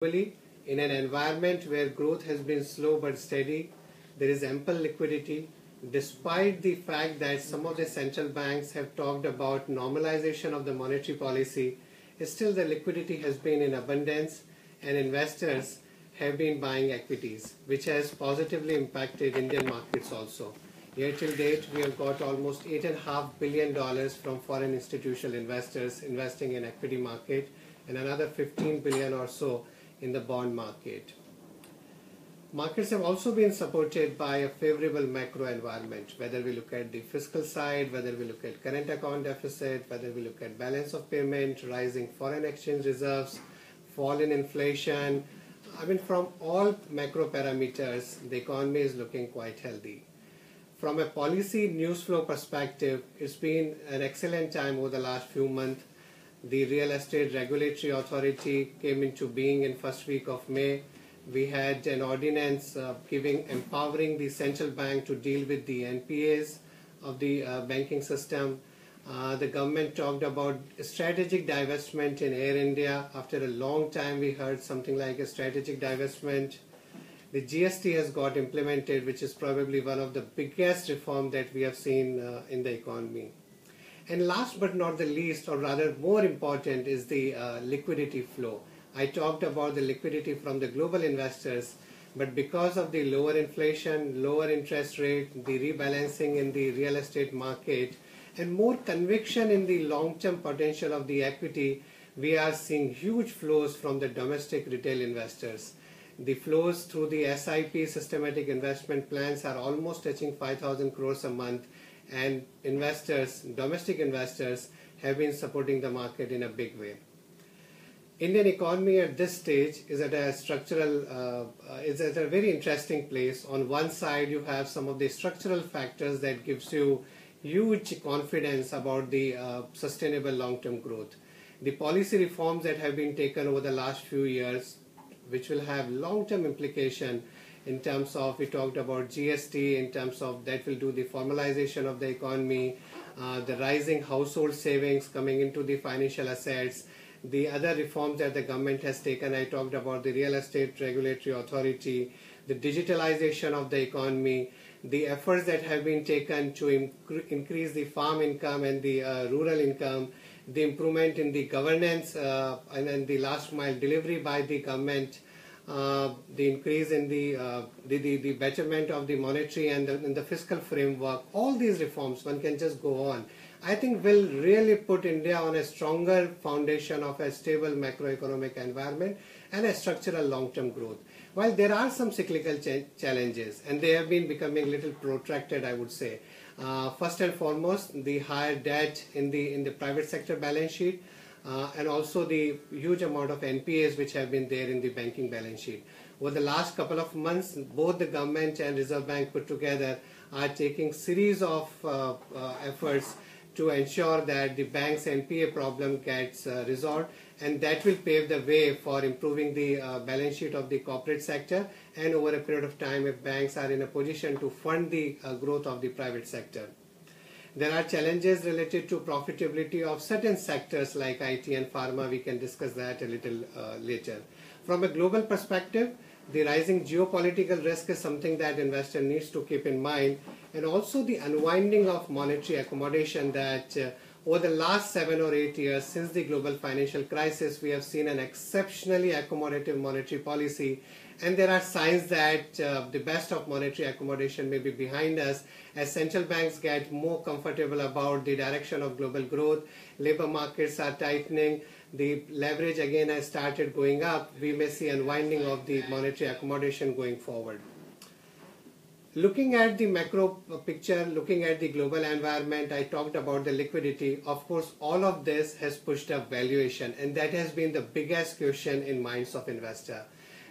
Globally, in an environment where growth has been slow but steady, there is ample liquidity, despite the fact that some of the central banks have talked about normalization of the monetary policy. Still the liquidity has been in abundance and investors have been buying equities, which has positively impacted Indian markets also. Year till date, we have got almost $8.5 billion from foreign institutional investors investing in equity market and another 15 billion or so in the bond market. Markets have also been supported by a favorable macro environment, whether we look at the fiscal side, whether we look at current account deficit, whether we look at balance of payment, rising foreign exchange reserves, fall in inflation. From all macro parameters, the economy is looking quite healthy. From a policy news flow perspective, it's been an excellent time over the last few months. The Real Estate Regulatory Authority came into being in first week of May. We had an ordinance empowering the central bank to deal with the NPAs of the banking system. The government talked about strategic divestment in Air India. After a long time, we heard something like a strategic divestment. The GST has got implemented, which is probably one of the biggest reforms that we have seen in the economy. And last but not the least, or rather more important, is the liquidity flow. I talked about the liquidity from the global investors, but because of the lower inflation, lower interest rate, the rebalancing in the real estate market, and more conviction in the long-term potential of the equity, we are seeing huge flows from the domestic retail investors. The flows through the SIP systematic investment plans are almost touching 5,000 crores a month, and investors, domestic investors, have been supporting the market in a big way. Indian economy at this stage is at a is at a very interesting place. On one side, you have some of the structural factors that gives you huge confidence about the sustainable long-term growth. The policy reforms that have been taken over the last few years, which will have long-term implication in terms of, we talked about GST, in terms of that will do the formalization of the economy, the rising household savings coming into the financial assets, the other reforms that the government has taken. I talked about the Real Estate Regulatory Authority, the digitalization of the economy, the efforts that have been taken to increase the farm income and the rural income, the improvement in the governance and the last mile delivery by the government, the increase in the betterment of the monetary and the fiscal framework. All these reforms, one can just go on, I think will really put India on a stronger foundation of a stable macroeconomic environment and a structural long-term growth. While there are some cyclical challenges, and they have been becoming a little protracted, I would say. First and foremost, the higher debt in the private sector balance sheet, and also the huge amount of NPAs which have been there in the banking balance sheet. Over the last couple of months, both the government and Reserve Bank put together are taking series of efforts to ensure that the bank's NPA problem gets resolved, and that will pave the way for improving the balance sheet of the corporate sector, and over a period of time if banks are in a position to fund the growth of the private sector. There are challenges related to profitability of certain sectors like IT and pharma. We can discuss that a little later. From a global perspective, the rising geopolitical risk is something that investor needs to keep in mind, and also the unwinding of monetary accommodation that over the last 7 or 8 years since the global financial crisis, we have seen an exceptionally accommodative monetary policy, and there are signs that the best of monetary accommodation may be behind us as central banks get more comfortable about the direction of global growth, labor markets are tightening, the leverage again has started going up. We may see unwinding of the monetary accommodation going forward. Looking at the macro picture, looking at the global environment, I talked about the liquidity. Of course, all of this has pushed up valuation, and that has been the biggest question in minds of investor.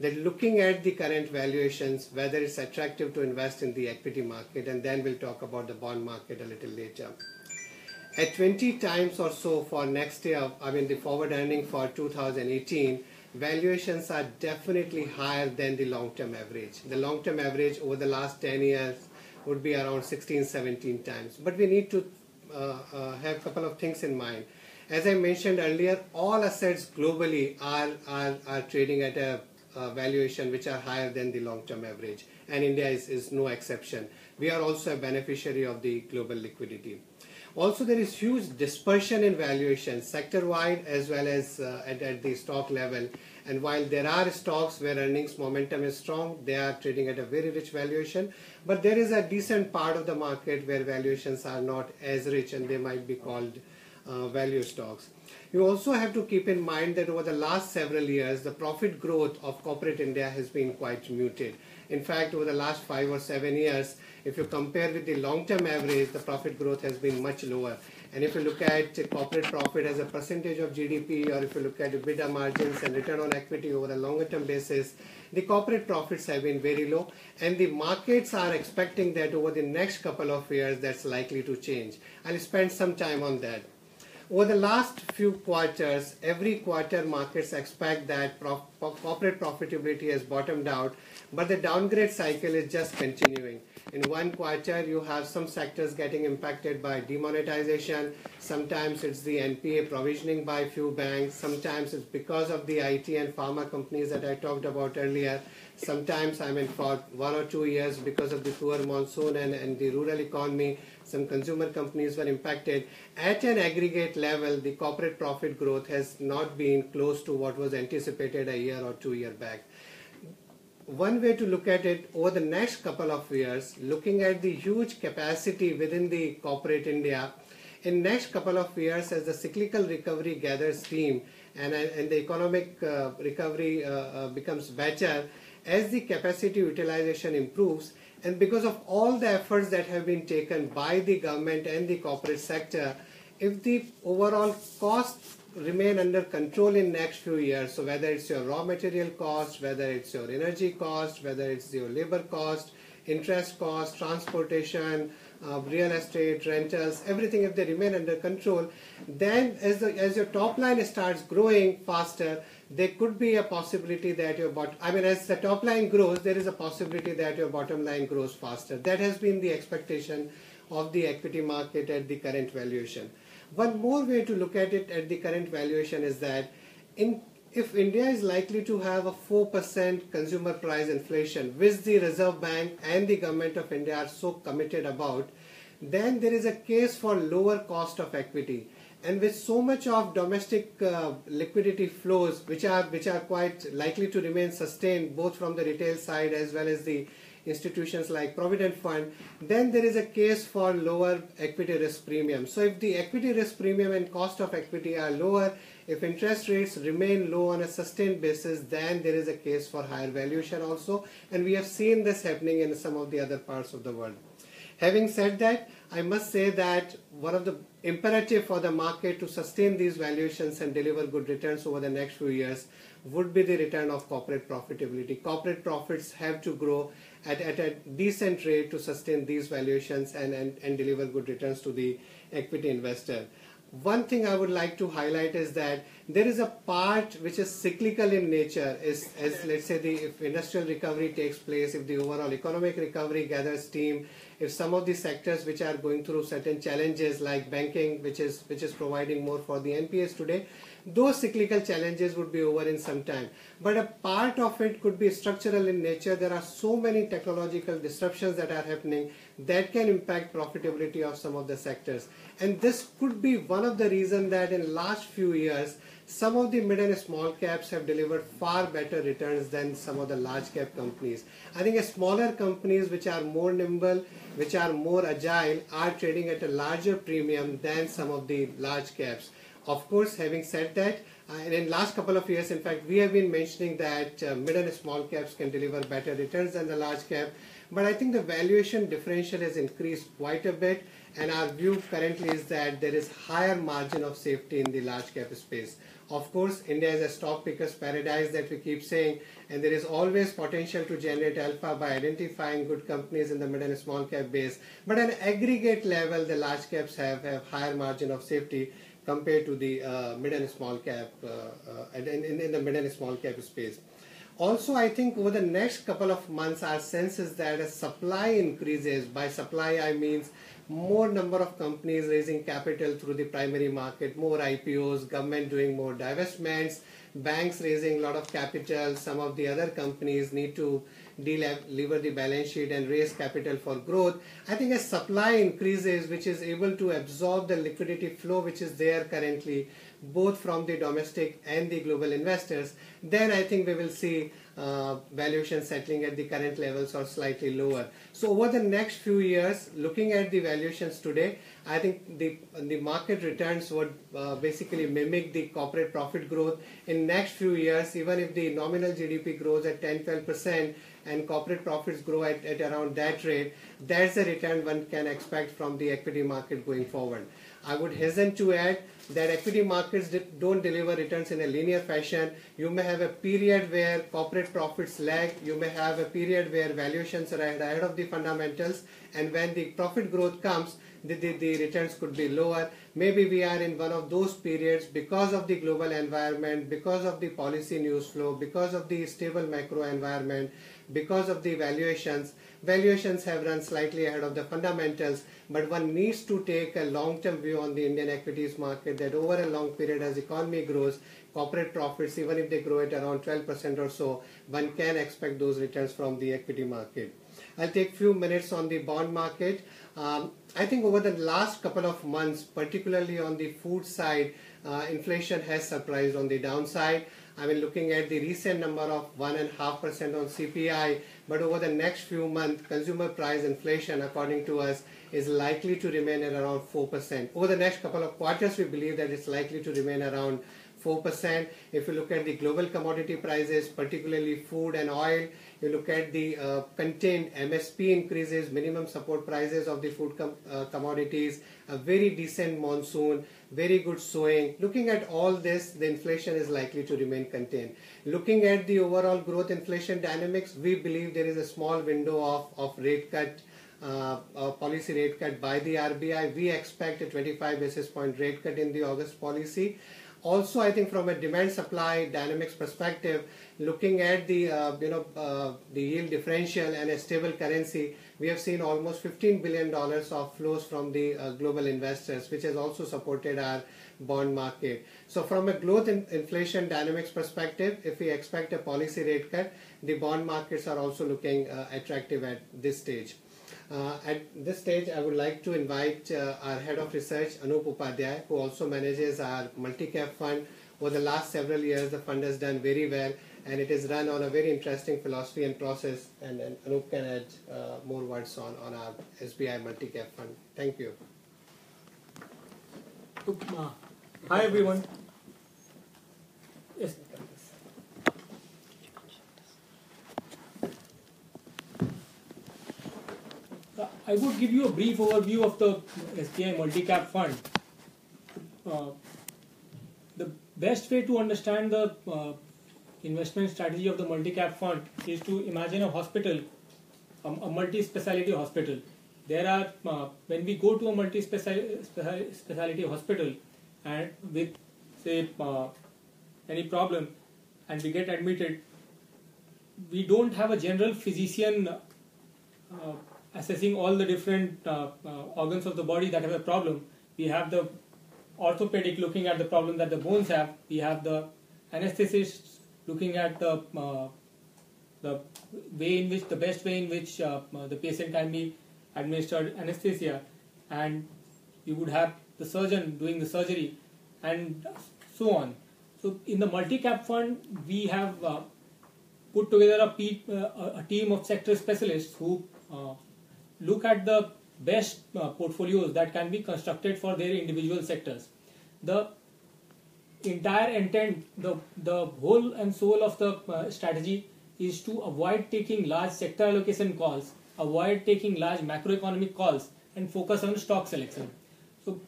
That looking at the current valuations, whether it's attractive to invest in the equity market, and then we'll talk about the bond market a little later. At 20 times or so for next year, the forward earning for 2018, valuations are definitely higher than the long-term average. The long-term average over the last 10 years would be around 16, 17 times. But we need to have a couple of things in mind. As I mentioned earlier, all assets globally are trading at a valuation which are higher than the long-term average, and India is no exception. We are also a beneficiary of the global liquidity. Also, there is huge dispersion in valuation sector-wide as well as at the stock level. And while there are stocks where earnings momentum is strong, they are trading at a very rich valuation. But there is a decent part of the market where valuations are not as rich, and they might be called value stocks. You also have to keep in mind that over the last several years, the profit growth of corporate India has been quite muted. In fact, over the last 5 or 7 years, if you compare with the long-term average, the profit growth has been much lower. And if you look at corporate profit as a percentage of GDP, or if you look at EBITDA margins and return on equity over a longer-term basis, the corporate profits have been very low. And the markets are expecting that over the next couple of years, that's likely to change. I'll spend some time on that. Over the last few quarters, every quarter markets expect that corporate profitability has bottomed out, but the downgrade cycle is just continuing. In one quarter, you have some sectors getting impacted by demonetization. Sometimes it's the NPA provisioning by few banks. Sometimes it's because of the IT and pharma companies that I talked about earlier. Sometimes, for 1 or 2 years, because of the poor monsoon and the rural economy, some consumer companies were impacted. At an aggregate level, the corporate profit growth has not been close to what was anticipated a year or 2 years back. One way to look at it, over the next couple of years, looking at the huge capacity within the corporate India, in next couple of years, as the cyclical recovery gathers steam and the economic recovery becomes better, as the capacity utilization improves, and because of all the efforts that have been taken by the government and the corporate sector, if the overall costs remain under control in next few years, so whether it's your raw material cost, whether it's your energy cost, whether it's your labor cost, interest cost, transportation, real estate, rentals, everything, if they remain under control, then as your top line starts growing faster, there could be a possibility that as the top line grows, there is a possibility that your bottom line grows faster. That has been the expectation of the equity market at the current valuation. One more way to look at it at the current valuation is that if India is likely to have a 4% consumer price inflation, which the Reserve Bank and the Government of India are so committed about, then there is a case for lower cost of equity. And with so much of domestic liquidity flows, which are quite likely to remain sustained both from the retail side as well as the institutions like Provident Fund, then there is a case for lower equity risk premium. So if the equity risk premium and cost of equity are lower, if interest rates remain low on a sustained basis, then there is a case for higher valuation also. And we have seen this happening in some of the other parts of the world. Having said that, I must say that one of the imperative for the market to sustain these valuations and deliver good returns over the next few years would be the return of corporate profitability. Corporate profits have to grow at a decent rate to sustain these valuations and deliver good returns to the equity investor. One thing I would like to highlight is that there is a part which is cyclical in nature, as let's say if industrial recovery takes place, if the overall economic recovery gathers steam, if some of the sectors which are going through certain challenges like banking, which is providing more for the NPAs today, those cyclical challenges would be over in some time. But a part of it could be structural in nature. There are so many technological disruptions that are happening that can impact profitability of some of the sectors. And this could be one of the reasons that in last few years, some of the mid and small caps have delivered far better returns than some of the large cap companies. I think smaller companies which are more nimble, which are more agile, are trading at a larger premium than some of the large caps. Of course, having said that, in last couple of years, in fact, we have been mentioning that mid and small caps can deliver better returns than the large cap. But I think the valuation differential has increased quite a bit, and our view currently is that there is higher margin of safety in the large cap space. Of course, India is a stock picker's paradise that we keep saying, and there is always potential to generate alpha by identifying good companies in the mid and small cap base. But at an aggregate level, the large caps have higher margin of safety compared to the mid and small cap in the mid and small cap space. Also, I think over the next couple of months, our sense is that as supply increases, by supply I mean more number of companies raising capital through the primary market, more IPOs, government doing more divestments, banks raising a lot of capital, some of the other companies need to delever the balance sheet and raise capital for growth. I think as supply increases, which is able to absorb the liquidity flow which is there currently, both from the domestic and the global investors, then I think we will see valuation settling at the current levels or slightly lower. So over the next few years, looking at the valuations today, I think the market returns would basically mimic the corporate profit growth in next few years. Even if the nominal GDP grows at 10-12% and corporate profits grow at around that rate, that's the return one can expect from the equity market going forward. I would hasten to add that equity markets don't deliver returns in a linear fashion. You may have a period where corporate profits lag, you may have a period where valuations are ahead of the fundamentals, and when the profit growth comes, the returns could be lower. Maybe we are in one of those periods because of the global environment, because of the policy news flow, because of the stable macro environment, because of the valuations. Valuations have run slightly ahead of the fundamentals, but one needs to take a long-term view on the Indian equities market, that over a long period as economy grows, corporate profits, even if they grow at around 12% or so, one can expect those returns from the equity market. I'll take few minutes on the bond market. I think over the last couple of months, particularly on the food side, inflation has surprised on the downside. I mean, looking at the recent number of 1.5% on CPI, but over the next few months, consumer price inflation, according to us, is likely to remain at around 4%. Over the next couple of quarters, we believe that it's likely to remain around 4%. If you look at the global commodity prices, particularly food and oil, you look at the contained MSP increases, minimum support prices of the food commodities, a very decent monsoon, very good sowing. Looking at all this, the inflation is likely to remain contained. Looking at the overall growth inflation dynamics, we believe there is a small window of rate cut, policy rate cut by the RBI. We expect a 25 basis point rate cut in the August policy. Also, I think from a demand-supply dynamics perspective, looking at the the yield differential and a stable currency, we have seen almost $15 billion of flows from the global investors, which has also supported our bond market. So from a growth and inflation dynamics perspective, if we expect a policy rate cut, the bond markets are also looking attractive at this stage. At this stage, I would like to invite our Head of Research, Anup Upadhyay, who also manages our multi-cap fund. Over the last several years, the fund has done very well, and it is run on a very interesting philosophy and process. And Anup can add more words on our SBI multi-cap fund. Thank you. Hi, everyone. Yes. I would give you a brief overview of the SBI Multi-Cap Fund. The best way to understand the investment strategy of the Multi-Cap Fund is to imagine a hospital, a multi-speciality hospital. There are, when we go to a multi-speciality hospital and with, say, any problem and we get admitted, we don't have a general physician assessing all the different organs of the body that have a problem. We have the orthopedic looking at the problem that the bones have. We have the anesthetist looking at the way in which, the best way in which the patient can be administered anesthesia, and you would have the surgeon doing the surgery, and so on. So in the multi-cap fund, we have put together a team of sector specialists who look at the best portfolios that can be constructed for their individual sectors. The entire intent, the whole and soul of the strategy is to avoid taking large sector allocation calls, avoid taking large macroeconomic calls, and focus on stock selection. So,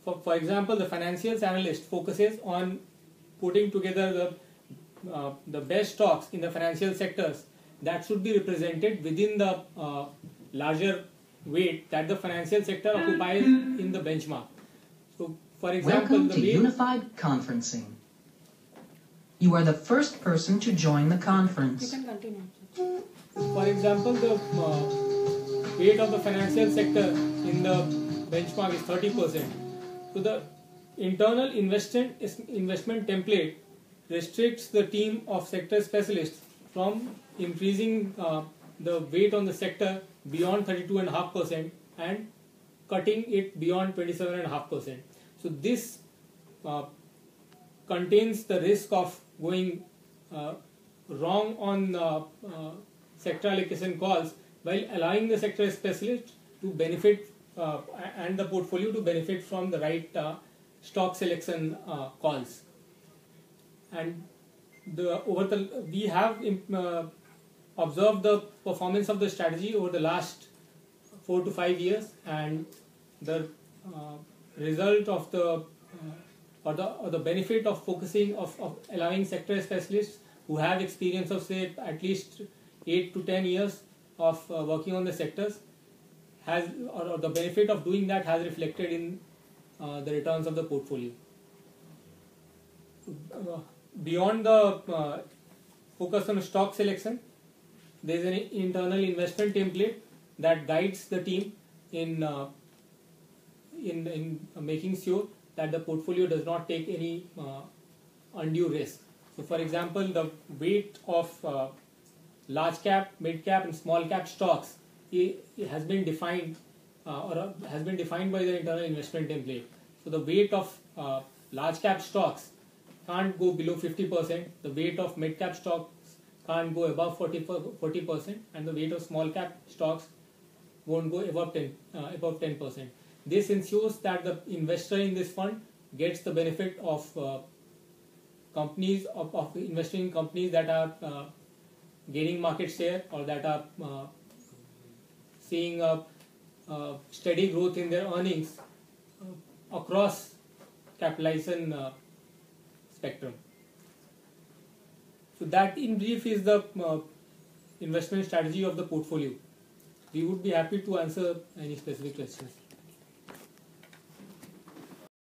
for example, the financials analyst focuses on putting together the best stocks in the financial sectors that should be represented within the larger weight that the financial sector occupies in the benchmark. So, for example, welcome to Unified Conferencing. You are the first person to join the conference. You can continue. For example, the weight of the financial sector in the benchmark is 30%. So the internal investment template restricts the team of sector specialists from increasing the weight on the sector beyond 32.5% and cutting it beyond 27.5%. So this contains the risk of going wrong on sector allocation calls, while allowing the sector specialist to benefit and the portfolio to benefit from the right stock selection calls. And we have observed the performance of the strategy over the last 4 to 5 years, and the result of the or the benefit of focusing of allowing sector specialists who have experience of say at least 8 to 10 years of working on the sectors has, or the benefit of doing that has reflected in the returns of the portfolio. Beyond the focus on stock selection, there is an internal investment template that guides the team in making sure that the portfolio does not take any undue risk. So, for example, the weight of large cap, mid cap, and small cap stocks it has been defined or has been defined by the internal investment template. So, the weight of large cap stocks can't go below 50%. The weight of mid cap stocks can't go above 40%, and the weight of small cap stocks won't go above 10%. This ensures that the investor in this fund gets the benefit of companies of investing in companies that are gaining market share or that are seeing a steady growth in their earnings across capitalization spectrum. So that in brief is the investment strategy of the portfolio. We would be happy to answer any specific questions.